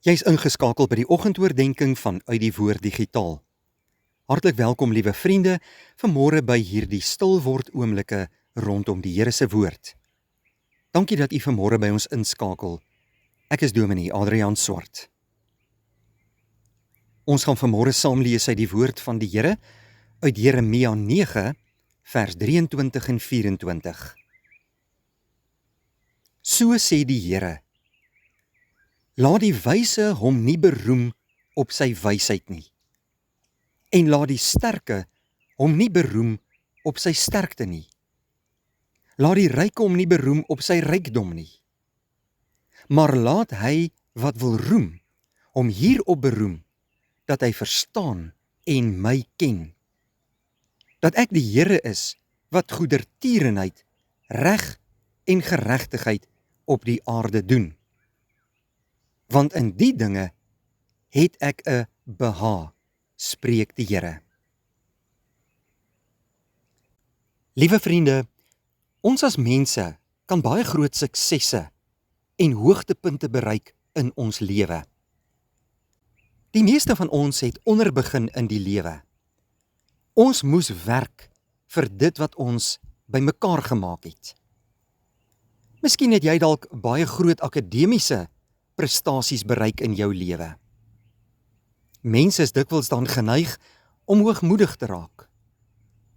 Jy is ingeskakel by die oggendoordenkings van Uit die Woord Digitaal. Hartlik welkom, liewe vriende, vanmôre by hierdie stil word oomblikke rondom die Here se woord. Dankie dat u vanmôre by ons inskakel. Ek is Dominee Adrian Swart. Ons gaan vanmôre saam lees uit die woord van die Here uit Jeremia 9 vers 23 en 24. So sê die Here: laat die wyse hom nie beroem op sy wysheid nie, en laat die sterke hom nie beroem op sy sterkte nie. Laat die ryke hom nie beroem op sy rykdom nie, maar laat hy wat wil roem hom hierop beroem, dat hy verstaan en my ken, dat ek die Here is, wat goedertierenheid, reg en geregtigheid op die aarde doen. Want in die dinge het ek 'n behaag, spreek die Here. Liewe vriende, ons as mense kan baie groot suksesse en hoogtepunte bereik in ons lewe. Die meeste van ons het onderbegin in die lewe. Ons moes werk vir dit wat ons bymekaar gemaak het. Miskien het jy dalk baie groot akademiese prestasies bereik in jou lewe. Mense is dikwels dan geneig om hoogmoedig te raak,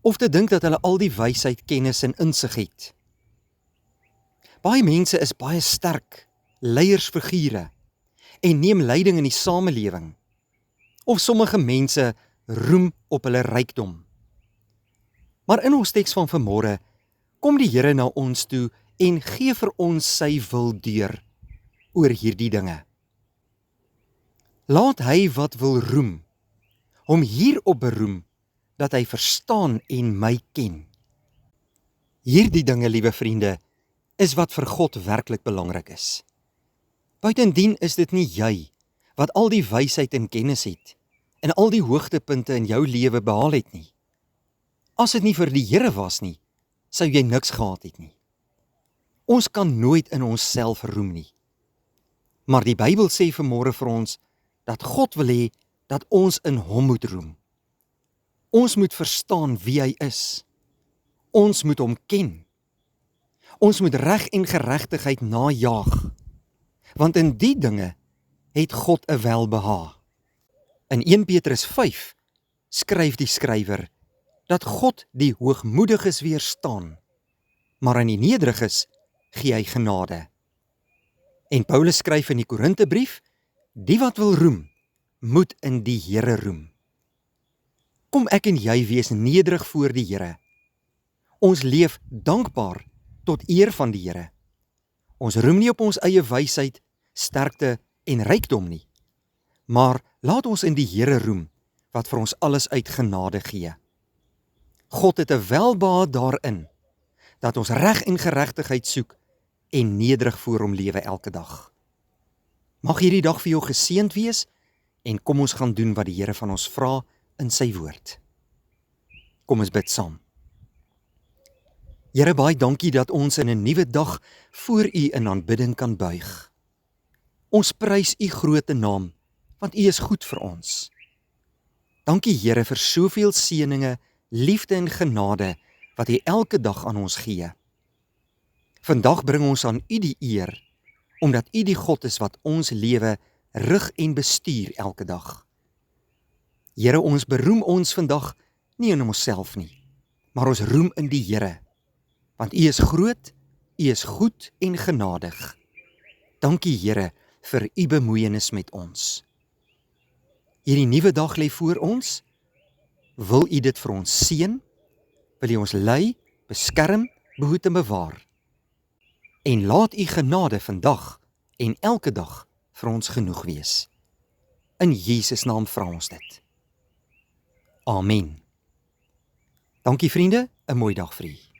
of te dink dat hulle al die wysheid, kennis en insig het. Baie mense is baie sterk leiersfigure en neem leiding in die samelewing, of sommige mense roem op hulle rykdom. Maar in ons teks van vanmôre kom die Here na ons toe en gee vir ons sy wil deur oor hierdie dinge. Laat hy wat wil roem hom hierop beroem, dat hy verstaan en my ken. Hierdie dinge, liewe vriende, is wat vir God werklik belangrik is. Buitendien is dit nie jy wat al die wysheid en kennis het en al die hoogtepunte in jou lewe behaal het nie. As dit nie vir die Here was nie, sou jy niks gehad het nie. Ons kan nooit in onsself roem nie. Maar die Bybel sê vanmôre vir ons, dat God wil hê, dat ons in hom moet roem. Ons moet verstaan wie hy is. Ons moet hom ken. Ons moet reg en geregtigheid najaag. Want in die dinge het God 'n welbehaag. In 1 Petrus 5 skryf die skrywer, dat God die hoogmoediges weerstaan, maar aan die nederiges gee hy genade. En Paulus skryf in die Korintebrief, die wat wil roem, moet in die Here roem. Kom ek en jy wees nederig voor die Here. Ons leef dankbaar tot eer van die Here. Ons roem nie op ons eie wysheid, sterkte en rykdom nie, maar laat ons in die Here roem, wat vir ons alles uit genade gee. God het 'n welbehaag daarin, dat ons reg en geregtigheid soek en nederig voor hom lewe elke dag. Mag hierdie dag vir jou geseënd wees, en kom ons gaan doen wat die Here van ons vra in sy woord. Kom ons bid saam. Here, baie dankie dat ons in 'n nuwe dag voor u in aanbidding kan buig. Ons prys u groote naam, want u is goed vir ons. Dankie Here vir soveel seëninge, liefde en genade wat u elke dag aan ons gee. Vandag bring ons aan u die eer, omdat u die God is wat ons lewe rig en bestuur elke dag. Here, ons beroem ons vandag nie in onsself nie, maar ons roem in die Here, want u is groot, u is goed en genadig. Dankie Here vir u bemoeienis met ons. Hierdie nuwe dag lê voor ons. Wil u dit vir ons seën? Wil u ons lei, beskerm, behoed en bewaar? En laat u genade vandag en elke dag vir ons genoeg wees. In Jesus naam vra ons dit. Amen. Dankie vriende, 'n mooi dag vir u.